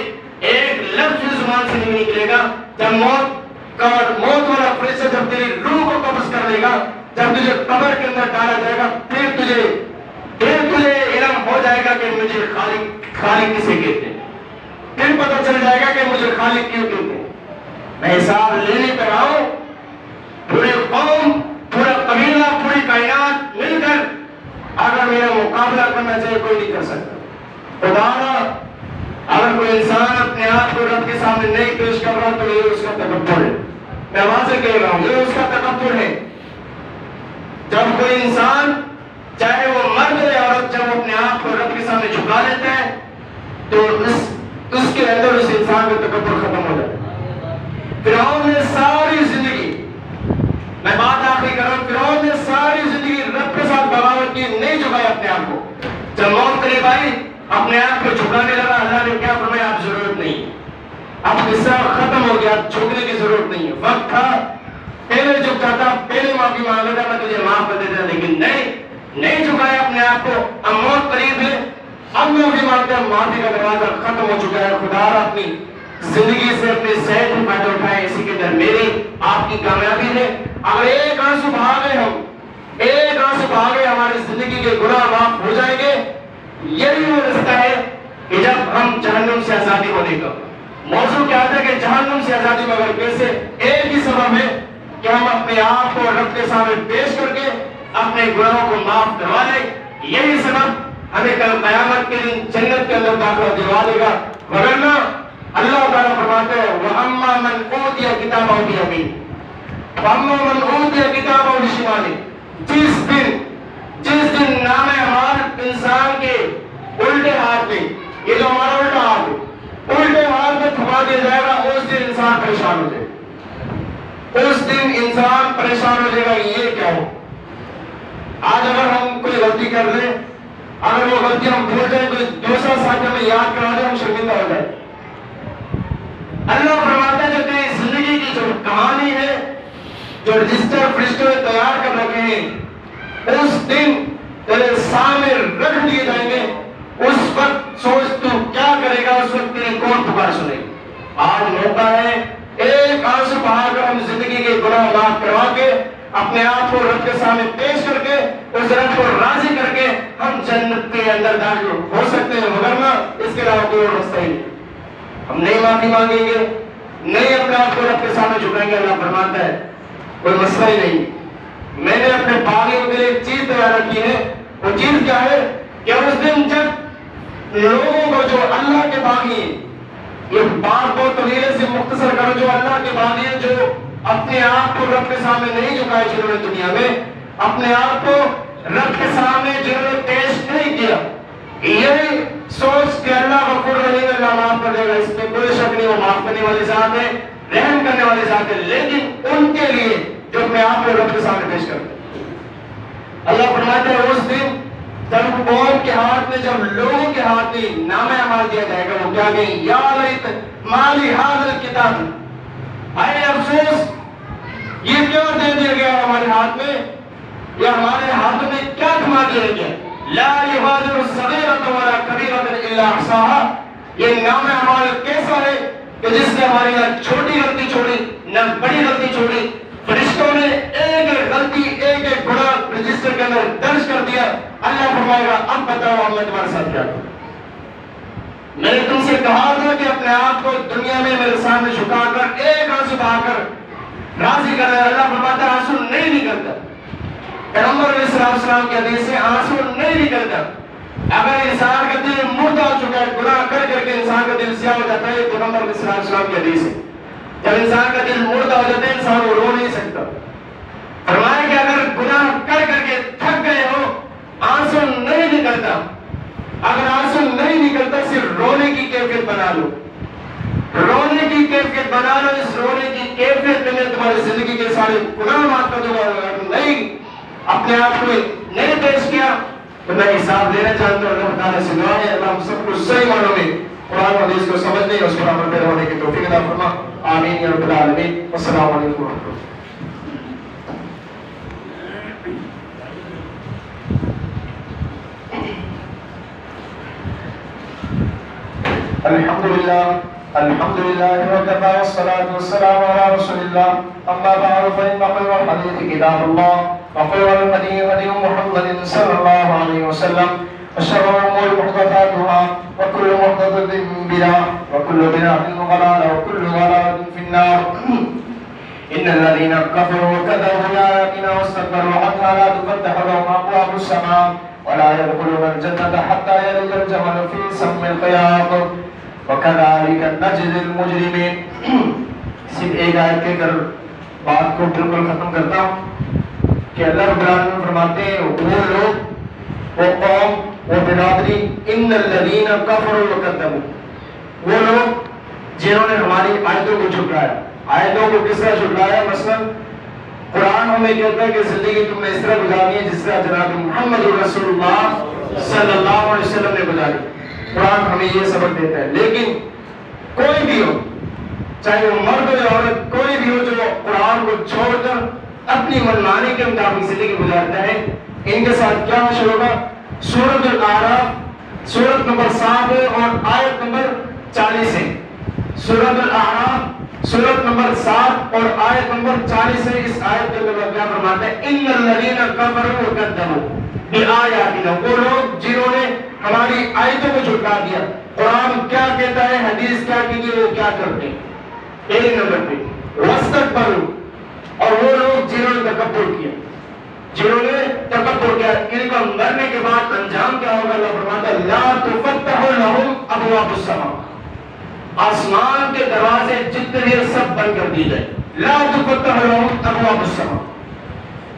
ایک لفظ بھی زبان سے نہیں نکلے گا۔ جب موت والا فرشتہ جب تیری روح کو قبض کر لے گا، جب تجھے قبر کے اندر ڈالا جائے گا، پھر تجھے علم ہو جائے گا کہ مجھے خالق کسے کہتے ہیں، پھر پتہ چل جائے گا کہ مجھے خالق کیوں کہتے ہیں۔ میں حساب لینے پہ رہا ہوں، پوری قوم، پورا قبیلہ، پوری کائنات مل کر اگر میرا مقابلہ کرنا چاہے کوئی نہیں کر سکتا۔ خدا اگر کوئی انسان اپنے آپ کو رب کے سامنے نہیں پیش کر رہا تو یہ اس کا تکبر ہے۔ میں وہاں سے کہہ رہا ہوں یہ اس کا تکبر ہے۔ جب کوئی انسان چاہے وہ مرد یا عورت جب اپنے آپ کو رب کے سامنے جھکا لیتا ہے تو اس کے اندر اس انسان کا تکبر ختم ہو جاتا ہے۔ فرعون نے ساری زندگی، میں بات آخری کر رہا ہوں، فرعون نے ساری زندگی رب کے ساتھ بغاوت کی، نہیں جھکایا اپنے آپ کو۔ جب موت قریب آئی اپنے آپ کو جھکانے لگا، اللہ نے کیا فرمایا؟ اب ضرورت نہیں، اب قصہ ختم ہو گیا، اب جھکنے کی ضرورت نہیں ہے۔ وقت تھا پہلے جھک جاتا، پہلے معافی مانگ لیتا، میں تجھے معاف کر دیتا، لیکن نہیں جھکایا اپنے آپ کو۔ اب موت قریب ہے، اب معافی مانگتا ہے، معافی کا دروازہ ختم ہو چکا ہے۔ خدا اپنی زندگی سے اپنے صحت میں فائدہ اٹھائے، اسی کے اندر میری آپ کی کامیابی ہے۔ اگر ایک آنسو بہا گئے، ہم ایک آنسو بہا گئے، ہماری زندگی کے گناہ معاف ہو جائیں گے۔ یہی وہ رستہ ہے کہ جب ہم جہنم سے آزادی ہونے کا موضوع کیا تھا کہ جہنم سے آزادی مگر کیسے؟ ایک ہی سبب ہے کہ ہم اپنے آپ کو رب کے سامنے پیش کر کے اپنے گناہوں کو معاف کروا لیں۔ یہی سبب ہمیں کل قیامت کے دن جنت کے اندر داخلہ دلوا دے گا، ورنہ اللہ تعالیٰ فرماتے ہیں وَأَمَّا مَنْ أُوتِيَ كِتَابَهُ بِيَمِينِهِ وَأَمَّا مَنْ أُوتِيَ كِتَابَهُ بِشِمَالِهِ جس دن نام اعمال انسان کے الٹے ہاتھ میں، یہ جو ہمارا الٹا ہاتھ ہے، الٹے ہاتھ میں تھما دیا جائے گا، اس دن انسان پریشان ہو جائے گا، اس دن انسان پریشان ہو جائے گا یہ کیا ہو۔ آج اگر ہم کوئی غلطی کر لیں، اگر وہ غلطی ہم بھول جائیں، کوئی دوسرا ساتھ ہمیں یاد کرا دے، ہم شرمندہ ہو جائیں۔ اللہ فرماتا ہے جو تیری زندگی کی جو کہانی ہے، جو رجسٹر فرشتوں نے تیار کر رکھے ہیں، اس دن تیرے سامنے رکھ دیے جائیں گے۔ اس وقت سوچ تو کیا کرے گا، اس وقت تیری کون پکار سنے گا۔ آج موقع ہے ایک آنسو بہا کر ہم زندگی کے گناہ معاف کروا کے اپنے آپ کو رب کے سامنے پیش کر کے اس رب کو راضی کر کے ہم جنت کے اندر داخل ہو سکتے ہیں، ورنہ اس کے علاوہ کوئی راستہ ہی نہیں۔ ہم نہیں معافی مانگیں گے، نہیں اپنے آپ کو رب کے سامنے جھکائیں گے۔ اللہ فرماتا ہے کوئی مسئلہ ہی نہیں، میں نے اپنے باغیوں کے لیے ایک چیز تیار رکھی ہے۔ وہ چیز کیا ہے کہ اس دن جب لوگوں کو جو اللہ کے باغی ہیں، یہ بات کو طویلے سے مختصر کرو، جو اللہ کے باغی ہیں، جو اپنے آپ کو رب کے سامنے نہیں جھکائے، جنہوں نے دنیا میں اپنے آپ کو رب کے سامنے جنہوں نے پیش نہیں کیا، یہی سوچ کہ اللہ غفور رحیم، اللہ معاف کر دے گا، اس میں کوئی شک نہیں، وہ معاف کرنے والی ذات ہے، رحم کرنے والی ذات ہے، لیکن ان کے لیے جو اپنے آپ کو رب کے سامنے پیش کرتے ہیں۔ اللہ فرماتے ہیں اس دن جب قوم کے ہاتھ میں، جب لوگوں کے ہاتھ میں نام اعمال دیا جائے گا، وہ کیا کہیں؟ یا لیت مالی ھذا الکتاب، اے افسوس یہ کیوں دے دیا گیا ہمارے ہاتھ میں، یا ہمارے ہاتھوں میں کیا تھما دیا گیا؟ لا یغادر صغیرۃ ولا کبیرۃ الا احصاها، یہ نام اعمال کیسا ہے کہ جس نے ہماری نہ چھوٹی غلطی چھوڑی نہ بڑی غلطی چھوڑی، فرشتوں نے ایک ایک غلطی، ایک ایک گناہ رجسٹر کے اندر درج کر دیا۔ اللہ فرمائے گا اب بتاؤ ہم نے تمہارے ساتھ کیا کروں۔ میں نے تم سے کہا تھا کہ اپنے آپ کو دنیا میں میرے سامنے جھکا کر ایک آنسو بہا کر راضی کر رہے۔ اللہ فرماتا ہے آنسو نہیں نکلتا۔ پیغمبر علیہ السلام کی حدیث سے آنسو نہیں نکلتا۔ اگر انسان کا دل مردہ ہو چکا ہے، گناہ کر کر کے انسان کا دل سیاہ ہو جاتا ہے، پیغمبر علیہ السلام کی حدیث ہے، جب انسان کا دل مردہ ہو جاتا ہے انسان وہ رو نہیں سکتا۔ فرمایا کہ اگر گناہ کر کر کے تھک گئے ہو، آنسو نہیں نکلتا، اگر آنسو نہیں نکلتا صرف رونے کی کیفیت بنا لو، رونے کی کیفیت بنا لو. اس رونے کی کیفیت میں تمہاری زندگی کے سارے گناہ معاف کر دوں گا. اگر نہیں اپنے آپ کو نہیں پیش کیا تو میں حساب دینا چاہتا ہوں. اللہ تعالیٰ سے دعا ہے اللہ ہم سب کو صحیح معنوں میں قرآن و حدیث کو سمجھنے اور اس پر عمل پیرا ہونے کی توفیق عطا فرما. آمین یا رب العالمین. السلام علیکم ورحمۃ اللہ. الحمد لله وكفى والصلاة والسلام على رسول الله. أما بعد فإن خير الحديث كتاب الله وخير الهدي هدي محمد صلى الله عليه وسلم وشر الأمور محدثاتها وكل محدثة بدعة وكل بدعة ضلالة وكل ضلالة في النار. إن الذين كفروا وكذبوا بآياتنا واستكبروا عنها لا تفتح لهم أبواب السماء ولا يدخلون الجنة حتى يلج الجمل في سم الخياط وَكَذَلِكَ نَجْزِي الْمُجْرِمِينَ. صرف ایک آیت کے کر بات کو بالکل ختم کرتا ہوں کہ اللہ رب العالمین فرماتے ہیں وہ لوگ، وہ قوم، وہ برادری ان الذین کفروا وکذبوا، وہ لوگ جنہوں نے ہماری آیتوں کو جھٹلایا. آیتوں کو کس طرح جھٹلایا؟ مثلا قرآن ہمیں کہتا ہے کہ زندگی تم نے اس طرح گزارنی ہے جس طرح جناب محمد رسول اللہ صلی اللہ علیہ وسلم نے گزاری. قرآن ہمیں یہ سبق دیتا ہے. لیکن کوئی بھی ہو، چاہے وہ مرد ہو یا عورت، کوئی بھی ہو جو قرآن کو چھوڑ کر اپنی منمانی کے مطابق زندگی گزارتا ہے، ان کے ساتھ کیا حشر ہوگا؟ سورۃ الاعراف سورۃ نمبر 7 اور آیت نمبر 40 ہے. سورۃ الاعراف سورۃ نمبر 7 اور آیت نمبر 40 ہے. اس آیت کے اندر کیا فرماتا ہے؟ ان الذین کفروا وکذبوا بآیاتنا، وہ لوگ جنہوں نے ہماری آیتوں کو جھٹلا دیا. قرآن کیا کہتا ہے، حدیث کیا کہتی ہے، وہ کیا کرتے ہیں. ایک نمبر پہ واستکبروا، اور وہ لوگ جنہوں نے تکبر کیا، جنہوں نے تکبر کیا. ان کا مرنے کے بعد انجام کیا ہوگا؟ اللہ فرماتا ہے لا تفتح لهم ابواب السماء، آسمان کے دروازے جتنے سب بند کر دیے جائیں. لا تفتح لهم ابواب السماء.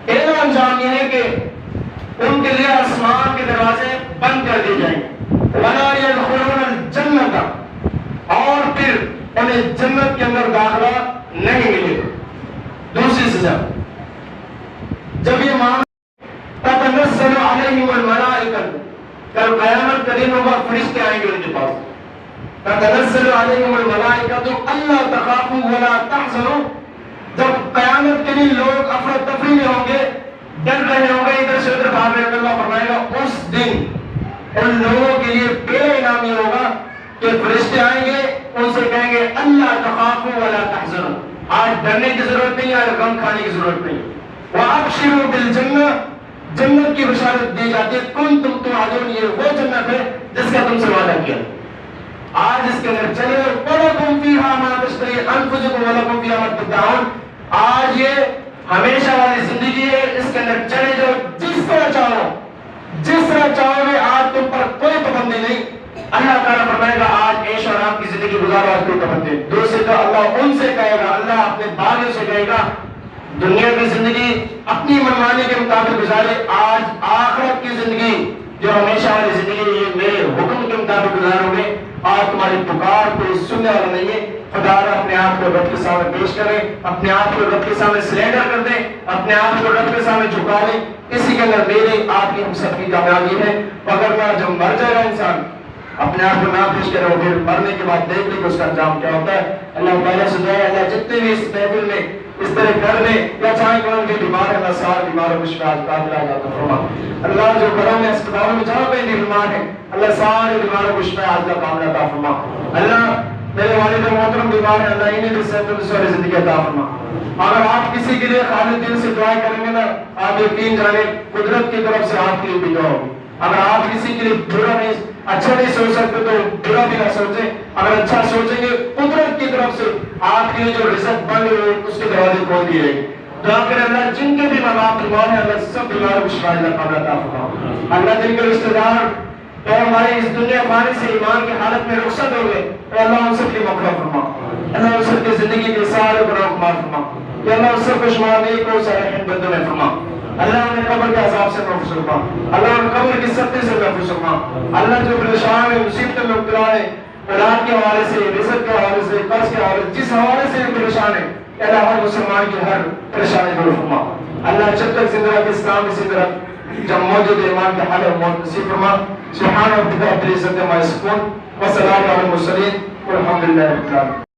پہلا انجام یہ ہے کہ ان کے لیے آسمان کے دروازے بند کر دیے جائیں. وَلَا يَدْخُلُونَ الْجَنَّةَ، اور پھر انہیں جنت کے اندر داخلہ نہیں ملے گا. دوسری سزا، جب یہ معاملہ تَتَنَزَّلُ عَلَيْهِمُ الْمَلَائِكَةُ، کل قیامت کا دن ہوگا، فرشتے آئیں گے ان کے پاس. تَتَنَزَّلُ عَلَيْهِمُ الْمَلَائِكَةُ أَلَّا تَخَافُوا وَلَا تَحْزَنُوا. جب قیامت کے دن لوگ افراتفری میں ہوں گے، ڈر رہے ہوں گے، ادھر سے ادھر بھاگ رہے ہوں گے، اللہ فرمائے گا اس دن ان لوگوں کے لیے پہلا انعام یہ ہوگا کہ فرشتے آئیں گے، ان سے کہیں گے اللہ تخافوا ولا تحزنوا، آج ڈرنے کی ضرورت نہیں، آج غم کھانے کی ضرورت نہیں. وابشروا بالجنہ، جنت کی بشارت دی جاتی ہے. کنتم توعدون، یہ وہ جنت ہے جس کا تم سے وعدہ کیا. آج اس کے اندر چلے وَلَكُمْ فِيهَا مَا تَشْتَهِي أَنفُسُكُمْ وَلَكُمْ فِيهَا مَا تَدَّعُونَ. آج یہ ہمیشہ والی زندگی ہے، اس کے اندر چلے جاؤ جس طرح چاہو، جس طرح چاہو گے. آج تم پر کوئی پابندی نہیں. اللہ تعالیٰ فرمائے گا آج عیش اور آرام کی زندگی گزارو، آج کوئی پابندی. دوسرے تو اللہ ان سے کہے گا، اللہ اپنے باغیوں سے کہے گا دنیا کی زندگی اپنی منمانی کے مطابق گزارے، آج آخرت کی زندگی جو ہمیشہ والی زندگی یہ میرے حکم کے مطابق گزارو گے. آج تمہاری پکار کوئی سننے والا نہیں ہے. خدا اپنے آپ کو رب کے سامنے پیش کریں، اپنے آپ کو رب کے سامنے سرنڈر کر دیں، اپنے آپ کو رب کے سامنے جھکا لیں. اسی کے اندر میرے آپ کی ہم سب کی کامیابی ہے. وگرنہ جب مر جائے گا انسان اپنے آپ کو نہ پیش کرے، پھر مرنے کے بعد دیکھ لیں کہ اس کا انجام کیا ہوتا ہے. اللہ تعالیٰ سے دعا ہے اللہ جتنے بھی اس محفل میں اس طرح گھر میں یا چاہے کون بھی بیمار ہے، اللہ سارے بیماروں کو شفا عطا فرما. اللہ جو گھروں میں اسپتالوں میں جہاں پہ بیمار ہیں، اللہ سارے بیماروں کو شفا عطا فرما. اللہ میرے والد محترم بیمار ہیں، اللہ انہیں بھی صحت و سوری زندگی عطا فرما. اگر آپ کسی کے لیے خالص دل سے دعائیں کریں گے نا، آپ یقین جانیں قدرت کی طرف سے آپ کے لیے بھی دعا ہوگی. اگر آپ کسی کے لیے برا نہیں، اچھا نہیں سوچ سکتے تو برا بھی نہ سوچیں. اگر اچھا سوچیں گے قدرت کی طرف سے آپ کے لیے جو رزق بند ہے اس کے دروازے کھول دیے گئے. دعا کریں اللہ جن کے بھی ماں باپ بیمار ہیں، اللہ سب بیماروں کو شفا عطا فرما. اللہ جن کے رشتہ دار تو ہماری اس دنیا فانی سے ایمان کی حالت میں رخصت ہو گئے، اللہ ان سب کی مغفرت فرما. اللہ ان سب کی زندگی کے سارے گناہ کو معاف فرما. اللہ ان سب کو شمار نیک و صالحین بندوں میں فرما. اللہ انہیں قبر کے عذاب سے محفوظ فرما، اللہ انہیں قبر کی سختی سے محفوظ فرما، اللہ جو پریشان ہے، مصیبت میں مبتلا ہے، اولاد کے حوالے سے، رزق کے حوالے سے، قرض کے حوالے سے، جس حوالے سے پریشان ہے، اللہ ہر مسلمان کی ہر پریشانی دور فرما، اللہ جب تک زندہ رکھ اسلام اسی طرح جب موجود ایمان کے حال موت نصیب فرما، سبحان ربک رب العزت عما یصفون وسلام علی المرسلین والحمد للہ رب العالمین۔